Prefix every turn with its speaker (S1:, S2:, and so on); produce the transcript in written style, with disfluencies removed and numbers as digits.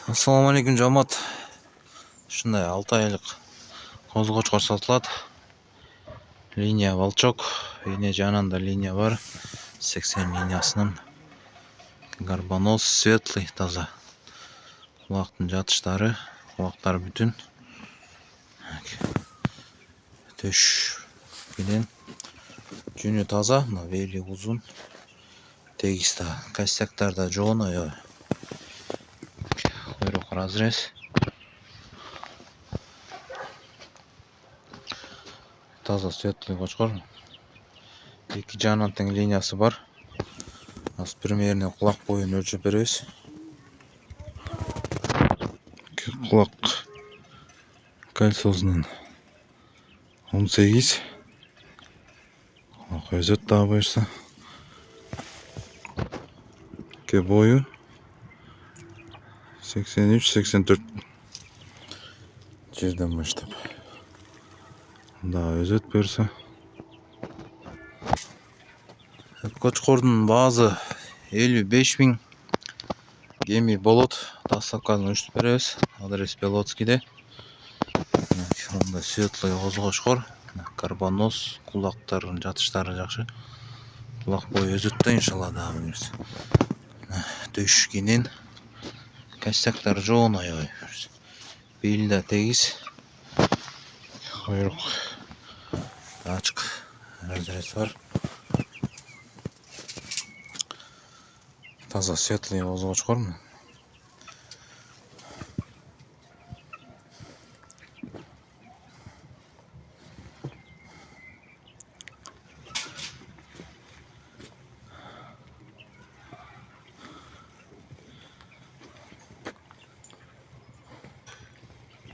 S1: Assalamu alaikum жамаат. Ушундай 6 айлык козгочкор сатылат. Линия волчок, эне жанында линия бар. 80 линиясынын. Горбонос светлый, таза. Кулактын жатыштары, кулактары бүтүн. Төш менен жүнү таза, мына бели узун. Тегиз да, костяктарда жооной. Куйрук разрез. Таза светлый кочкор. Эки жанынан тең линиясы бар. Аз примерно кулак боюн өлчөп беребиз. Кулак кольцосунун 18. Кулак өзөт дагы буюрса. Бою 83-84 жерден баштап. Да өзөт буюрса. Кочкордун баазы 55 000. Кеми болот. Доставканы уюштуруп беребиз. Адрес Белоцкийде. Мында светлый козгочкор. Горбонос, кулактардын жатыштары жакшы. Кулак бою өзөт да иншалла дагы буюрса. Төш кенен костяктар жооной. Бели да тегиз. Куйрук ачык разрез бар. Таза светлый козгочкор.